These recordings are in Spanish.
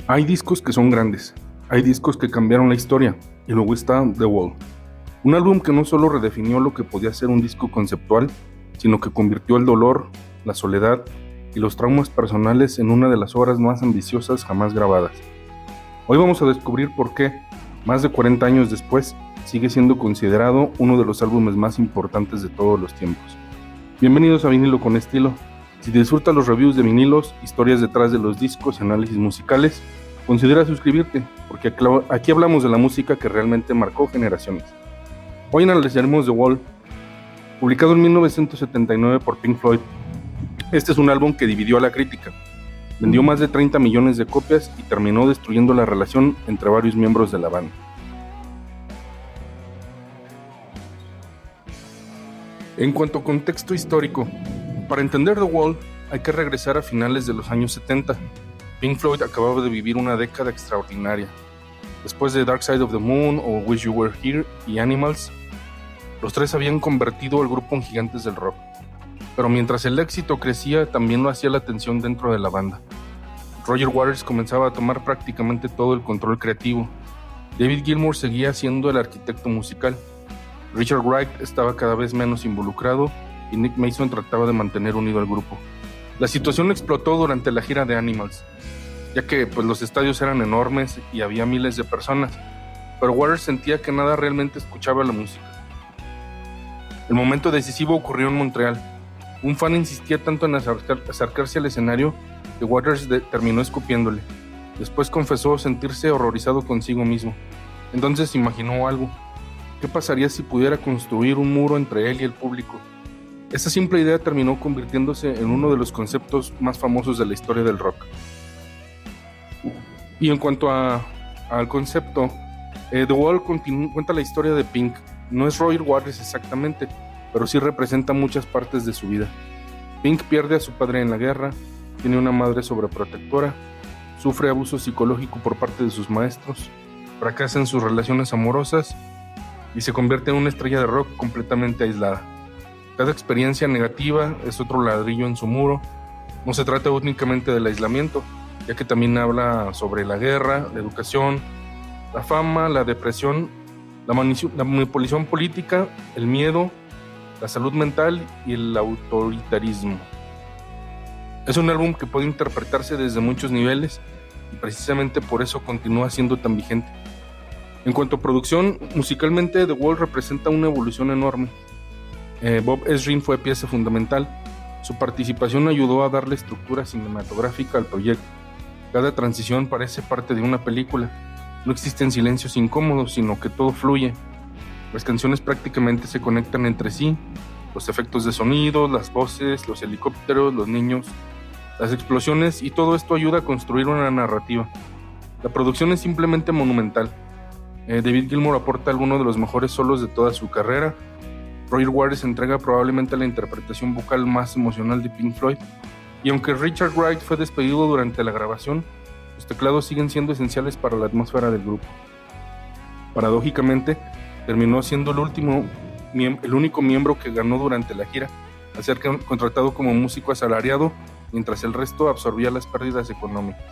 Hay discos que son grandes, hay discos que cambiaron la historia, y luego está The Wall, un álbum que no solo redefinió lo que podía ser un disco conceptual, sino que convirtió el dolor, la soledad y los traumas personales en una de las obras más ambiciosas jamás grabadas. Hoy vamos a descubrir por qué, más de 40 años después, sigue siendo considerado uno de los álbumes más importantes de todos los tiempos. Bienvenidos a Vinilo con Estilo. Si disfrutas los reviews de vinilos, historias detrás de los discos y análisis musicales, considera suscribirte, porque aquí hablamos de la música que realmente marcó generaciones. Hoy analizaremos The Wall, publicado en 1979 por Pink Floyd. Este es un álbum que dividió a la crítica. Vendió más de 30 millones de copias y terminó destruyendo la relación entre varios miembros de la banda. En cuanto a contexto histórico, para entender The Wall hay que regresar a finales de los años 70. Pink Floyd acababa de vivir una década extraordinaria. Después de Dark Side of the Moon o Wish You Were Here y Animals, los tres habían convertido al grupo en gigantes del rock. Pero mientras el éxito crecía, también lo hacía la tensión dentro de la banda. Roger Waters comenzaba a tomar prácticamente todo el control creativo. David Gilmour seguía siendo el arquitecto musical. Richard Wright estaba cada vez menos involucrado y Nick Mason trataba de mantener unido al grupo. La situación explotó durante la gira de Animals, ya que los estadios eran enormes y había miles de personas, pero Waters sentía que nada realmente escuchaba la música. El momento decisivo ocurrió en Montreal. Un fan insistía tanto en acercarse al escenario que Waters terminó escupiéndole. Después confesó sentirse horrorizado consigo mismo. Entonces imaginó algo. ¿Qué pasaría si pudiera construir un muro entre él y el público? Esa simple idea terminó convirtiéndose en uno de los conceptos más famosos de la historia del rock. Y en cuanto al concepto, The Wall cuenta la historia de Pink. No es Roger Waters exactamente, pero sí representa muchas partes de su vida. Pink pierde a su padre en la guerra, tiene una madre sobreprotectora, sufre abuso psicológico por parte de sus maestros, fracasa en sus relaciones amorosas y se convierte en una estrella de rock completamente aislada. Cada experiencia negativa es otro ladrillo en su muro. No se trata únicamente del aislamiento, ya que también habla sobre la guerra, la educación, la fama, la depresión, la manipulación política, el miedo, la salud mental y el autoritarismo. Es un álbum que puede interpretarse desde muchos niveles y precisamente por eso continúa siendo tan vigente. En cuanto a producción, musicalmente The Wall representa una evolución enorme. Bob Ezrin fue pieza fundamental. Su participación ayudó a darle estructura cinematográfica al proyecto. Cada transición parece parte de una película. No existen silencios incómodos, sino que todo fluye. Las canciones prácticamente se conectan entre sí. Los efectos de sonido, las voces, los helicópteros, los niños, las explosiones, y todo esto ayuda a construir una narrativa. La producción es simplemente monumental. David Gilmour aporta algunos de los mejores solos de toda su carrera. Roger Waters entrega probablemente la interpretación vocal más emocional de Pink Floyd. Y aunque Richard Wright fue despedido durante la grabación, los teclados siguen siendo esenciales para la atmósfera del grupo. Paradójicamente, terminó siendo el único miembro que ganó durante la gira, al ser contratado como músico asalariado, mientras el resto absorbía las pérdidas económicas.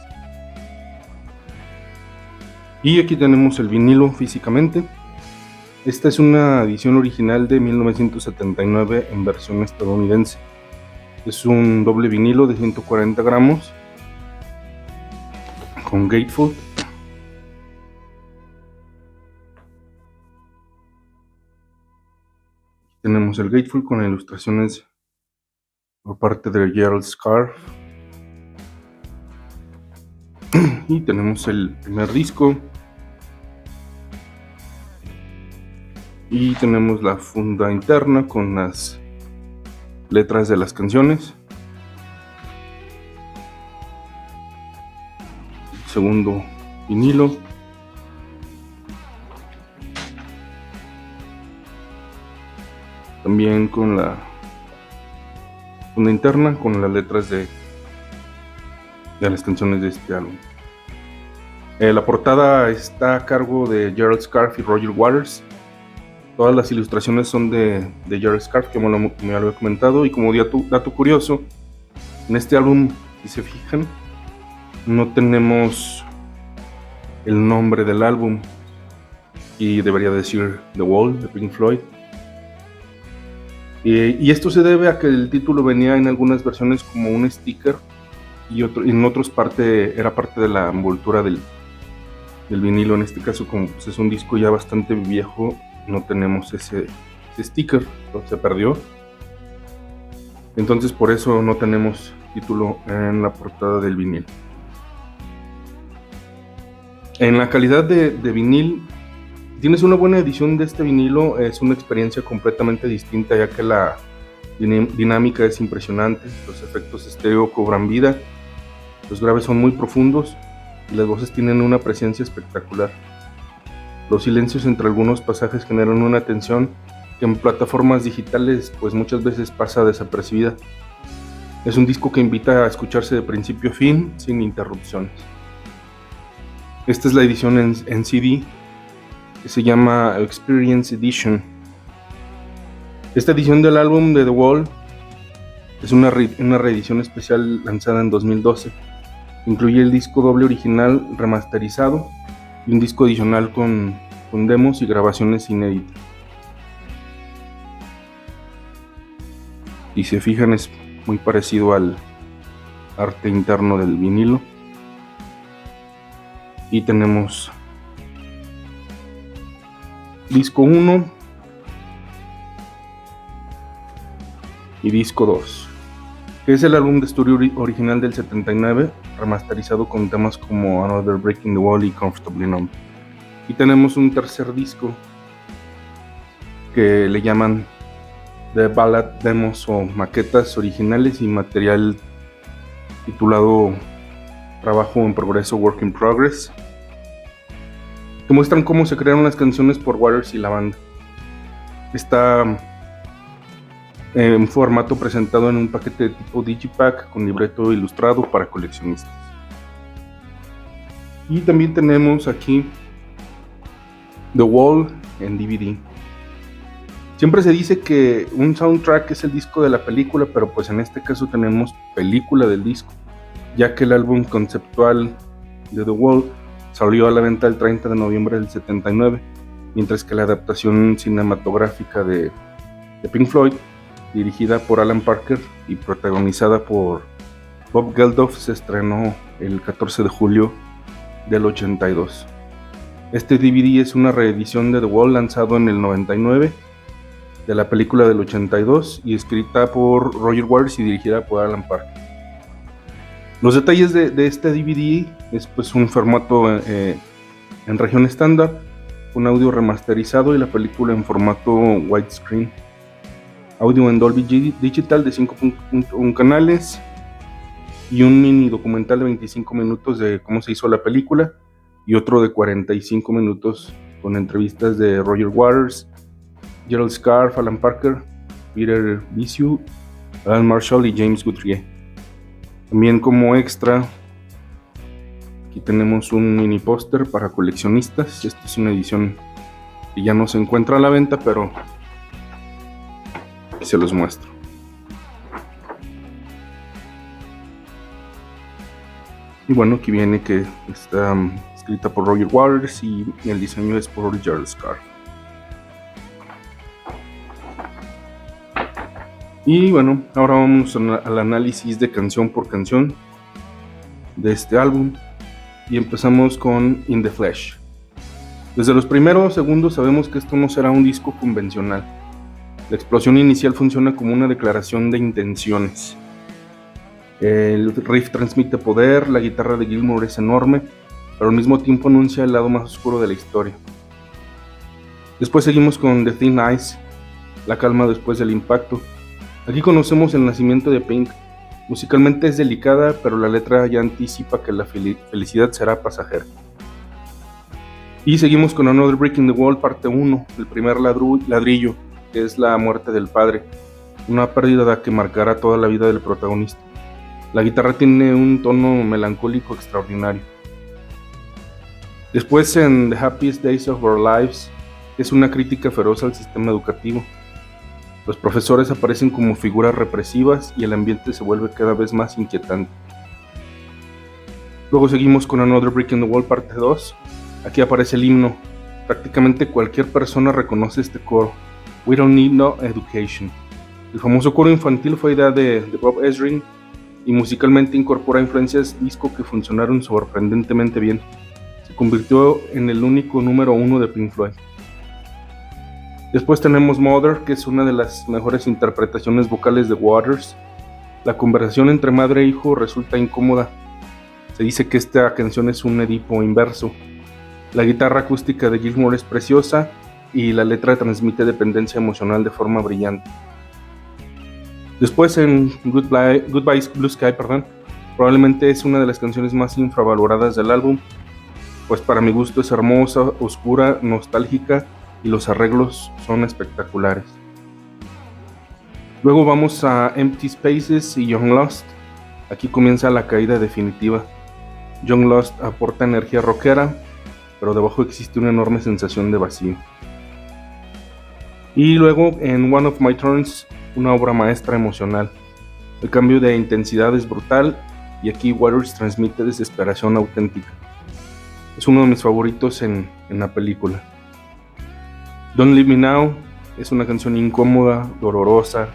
Y aquí tenemos el vinilo físicamente. Esta es una edición original de 1979 en versión estadounidense. Es un doble vinilo de 140 gramos con gatefold. Tenemos el gatefold con ilustraciones por parte de Gerald Scarfe. Y tenemos el primer disco. Y tenemos la funda interna con las letras de las canciones. El segundo vinilo. También con la funda interna con las letras de las canciones de este álbum. La portada está a cargo de Gerald Scarfe y Roger Waters. Todas las ilustraciones son de Gerald Scarfe, como me lo he comentado. Y como dato curioso, en este álbum, si se fijan, no tenemos el nombre del álbum y debería decir The Wall de Pink Floyd. Y esto se debe a que el título venía en algunas versiones como un sticker y en otros era parte de la envoltura del vinilo. En este caso, como pues es un disco ya bastante viejo, no tenemos ese sticker, se perdió. Entonces por eso no tenemos título en la portada del vinil. En la calidad de vinil, si tienes una buena edición de este vinilo, es una experiencia completamente distinta, ya que la dinámica es impresionante, los efectos estéreo cobran vida, los graves son muy profundos y las voces tienen una presencia espectacular. Los silencios entre algunos pasajes generan una tensión que en plataformas digitales pues muchas veces pasa desapercibida. Es un disco que invita a escucharse de principio a fin sin interrupciones. Esta es la edición en CD, que se llama Experience Edition. Esta edición del álbum de The Wall es una reedición especial lanzada en 2012. Incluye el disco doble original remasterizado y un disco adicional con demos y grabaciones inéditas. Si se fijan, es muy parecido al arte interno del vinilo. Y tenemos disco 1 y disco 2, que es el álbum de estudio original del 79, remasterizado con temas como Another Break in the Wall y Comfortably Numb. Y tenemos un tercer disco que le llaman The Ballad Demos o maquetas originales y material titulado Trabajo en Progreso, Work in Progress, que muestran cómo se crearon las canciones por Waters y la banda. Está en formato presentado en un paquete de tipo Digipack con libreto ilustrado para coleccionistas. Y también tenemos aquí The Wall en DVD. Siempre se dice que un soundtrack es el disco de la película, pero pues en este caso tenemos película del disco, ya que el álbum conceptual de The Wall salió a la venta el 30 de noviembre del 79, mientras que la adaptación cinematográfica de Pink Floyd, dirigida por Alan Parker y protagonizada por Bob Geldof, se estrenó el 14 de julio del 82. Este DVD es una reedición de The Wall lanzado en el 99, de la película del 82 y escrita por Roger Waters y dirigida por Alan Parker. Los detalles de este DVD es pues un formato en región estándar, un audio remasterizado y la película en formato widescreen, audio en Dolby Digital de 5.1 canales y un mini documental de 25 minutos de cómo se hizo la película y otro de 45 minutos con entrevistas de Roger Waters, Gerald Scarfe, Alan Parker, Peter Bissiou, Alan Marshall y James Guthrie. También como extra, aquí tenemos un mini póster para coleccionistas. Esta es una edición que ya no se encuentra a la venta, pero se los muestro. Y bueno, aquí viene que está escrita por Roger Waters y el diseño es por Gerald Scarfe. Y bueno, ahora vamos al análisis de canción por canción de este álbum y empezamos con In the Flesh. Desde los primeros segundos sabemos que esto no será un disco convencional. La explosión inicial funciona como una declaración de intenciones. El riff transmite poder, la guitarra de Gilmour es enorme, pero al mismo tiempo anuncia el lado más oscuro de la historia. Después seguimos con The Thin Ice, la calma después del impacto. Aquí conocemos el nacimiento de Pink. Musicalmente es delicada, pero la letra ya anticipa que la felicidad será pasajera. Y seguimos con Another Brick in the Wall, parte 1, el primer ladrillo, que es la muerte del padre, una pérdida que marcará toda la vida del protagonista. La guitarra tiene un tono melancólico extraordinario. Después en The Happiest Days of Our Lives, es una crítica feroz al sistema educativo. Los profesores aparecen como figuras represivas y el ambiente se vuelve cada vez más inquietante. Luego seguimos con Another Brick in the Wall parte 2. Aquí aparece el himno. Prácticamente cualquier persona reconoce este coro. We don't need no education. El famoso coro infantil fue idea de Bob Ezrin y musicalmente incorpora influencias disco que funcionaron sorprendentemente bien. Se convirtió en el único número 1 de Pink Floyd. Después tenemos Mother, que es una de las mejores interpretaciones vocales de Waters. La conversación entre madre e hijo resulta incómoda. Se dice que esta canción es un Edipo inverso. La guitarra acústica de Gilmour es preciosa y la letra transmite dependencia emocional de forma brillante. Después en Goodbye Blue Sky, probablemente es una de las canciones más infravaloradas del álbum, pues para mi gusto es hermosa, oscura, nostálgica y los arreglos son espectaculares. Luego vamos a Empty Spaces y Young Lost. Aquí comienza la caída definitiva. Young Lost aporta energía rockera, pero debajo existe una enorme sensación de vacío. Y luego en One of My Turns, una obra maestra emocional. El cambio de intensidad es brutal y aquí Waters transmite desesperación auténtica. Es uno de mis favoritos en la película. Don't Leave Me Now es una canción incómoda, dolorosa,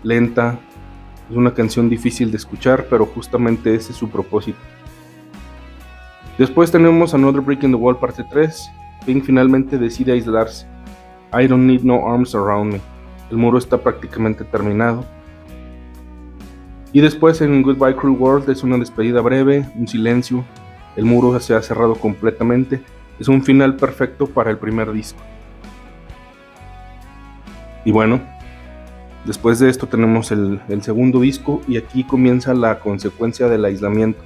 lenta. Es una canción difícil de escuchar, pero justamente ese es su propósito. Después tenemos Another Brick in the Wall parte 3. Pink finalmente decide aislarse. I don't need no arms around me. El muro está prácticamente terminado. Y después en Goodbye Cruel World es una despedida breve, un silencio. El muro se ha cerrado completamente. Es un final perfecto para el primer disco. Y bueno, después de esto tenemos el segundo disco y aquí comienza la consecuencia del aislamiento.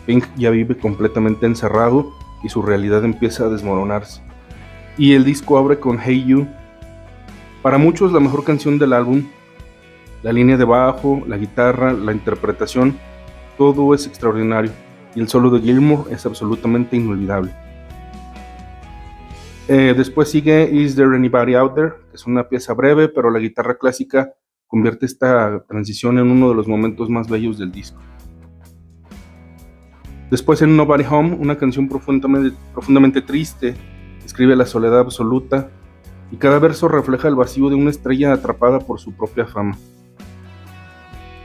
Pink ya vive completamente encerrado y su realidad empieza a desmoronarse. Y el disco abre con Hey You. Para muchos la mejor canción del álbum. La línea de bajo, la guitarra, la interpretación, todo es extraordinario y el solo de Gilmour es absolutamente inolvidable. Después sigue Is There Anybody Out There, que es una pieza breve, pero la guitarra clásica convierte esta transición en uno de los momentos más bellos del disco. Después en Nobody Home, una canción profundamente triste, escribe la soledad absoluta y cada verso refleja el vacío de una estrella atrapada por su propia fama.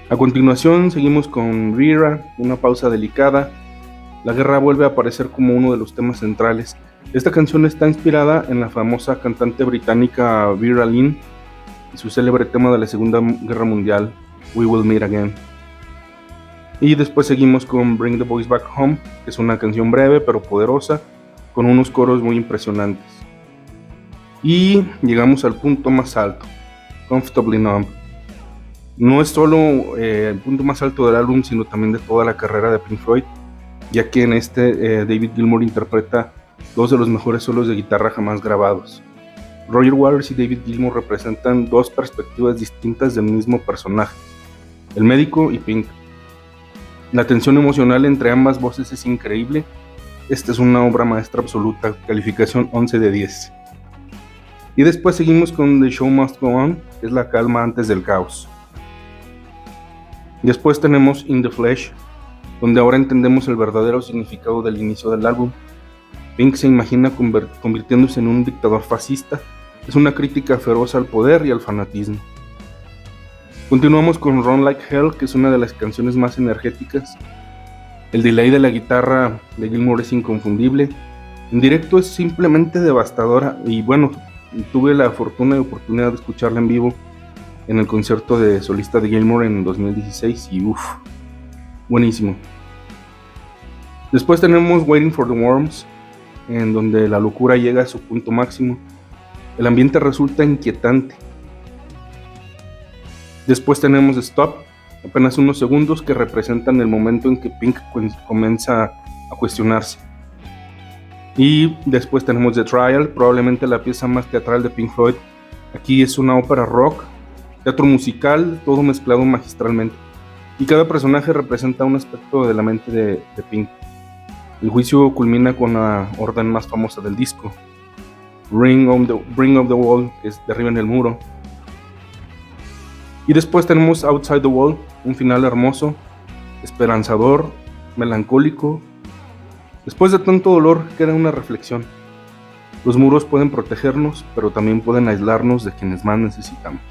A continuación seguimos con Rira, una pausa delicada. La guerra vuelve a aparecer como uno de los temas centrales. Esta canción está inspirada en la famosa cantante británica Vera Lynn y su célebre tema de la Segunda Guerra Mundial, We Will Meet Again. Y después seguimos con Bring the Boys Back Home, que es una canción breve pero poderosa, con unos coros muy impresionantes. Y llegamos al punto más alto, Comfortably Numb. No es solo el punto más alto del álbum, sino también de toda la carrera de Pink Floyd, ya que en este David Gilmour interpreta dos de los mejores solos de guitarra jamás grabados. Roger Waters y David Gilmour representan dos perspectivas distintas del mismo personaje, el médico y Pink. La tensión emocional entre ambas voces es increíble. Esta es una obra maestra absoluta, calificación 11 de 10. Y después seguimos con The Show Must Go On, que es la calma antes del caos. Después tenemos In the Flesh, donde ahora entendemos el verdadero significado del inicio del álbum. Pink se imagina convirtiéndose en un dictador fascista. Es una crítica feroz al poder y al fanatismo. Continuamos con Run Like Hell, que es una de las canciones más energéticas. El delay de la guitarra de Gilmour es inconfundible. En directo es simplemente devastadora y bueno, tuve la fortuna y oportunidad de escucharla en vivo en el concierto de solista de Gilmour en 2016 y buenísimo. Después tenemos Waiting for the Worms, en donde la locura llega a su punto máximo. El ambiente resulta inquietante. Después tenemos Stop, apenas unos segundos que representan el momento en que Pink comienza a cuestionarse. Y después tenemos The Trial, probablemente la pieza más teatral de Pink Floyd. Aquí es una ópera rock, teatro musical, todo mezclado magistralmente. Y cada personaje representa un aspecto de la mente de Pink. El juicio culmina con la orden más famosa del disco, Ring of the Wall, que es Derriben el muro. Y después tenemos Outside the Wall, un final hermoso, esperanzador, melancólico. Después de tanto dolor queda una reflexión. Los muros pueden protegernos, pero también pueden aislarnos de quienes más necesitamos.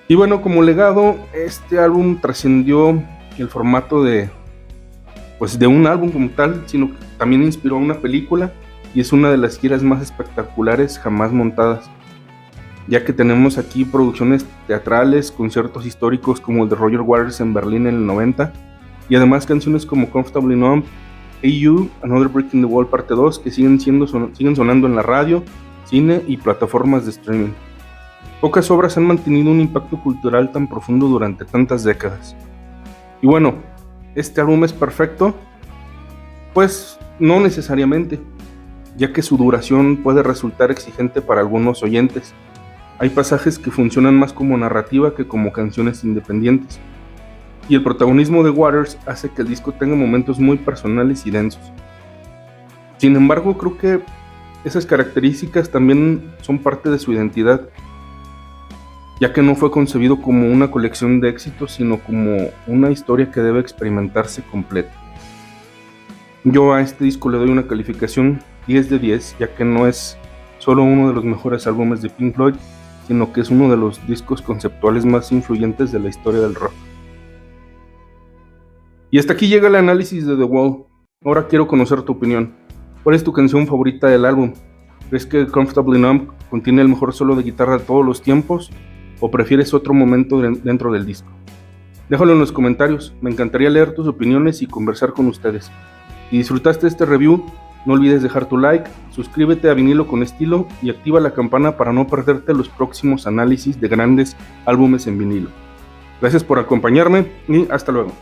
Y bueno, como legado, este álbum trascendió el formato de un álbum como tal, sino que también inspiró a una película y es una de las giras más espectaculares jamás montadas, ya que tenemos aquí producciones teatrales, conciertos históricos como el de Roger Waters en Berlín en el 90, y además canciones como Comfortably Numb, Hey You, Another Brick in the Wall parte 2, que siguen sonando en la radio, cine y plataformas de streaming. Pocas obras han mantenido un impacto cultural tan profundo durante tantas décadas. Y bueno, ¿este álbum es perfecto? Pues no necesariamente, ya que su duración puede resultar exigente para algunos oyentes. Hay pasajes que funcionan más como narrativa que como canciones independientes. Y el protagonismo de Waters hace que el disco tenga momentos muy personales y densos. Sin embargo, creo que esas características también son parte de su identidad, ya que no fue concebido como una colección de éxitos, sino como una historia que debe experimentarse completa. Yo a este disco le doy una calificación 10 de 10, ya que no es solo uno de los mejores álbumes de Pink Floyd, sino que es uno de los discos conceptuales más influyentes de la historia del rock. Y hasta aquí llega el análisis de The Wall. Ahora quiero conocer tu opinión. ¿Cuál es tu canción favorita del álbum? ¿Crees que Comfortably Numb contiene el mejor solo de guitarra de todos los tiempos? ¿O prefieres otro momento dentro del disco? Déjalo en los comentarios, me encantaría leer tus opiniones y conversar con ustedes. Si disfrutaste este review, no olvides dejar tu like, suscríbete a Vinilo con Estilo y activa la campana para no perderte los próximos análisis de grandes álbumes en vinilo. Gracias por acompañarme y hasta luego.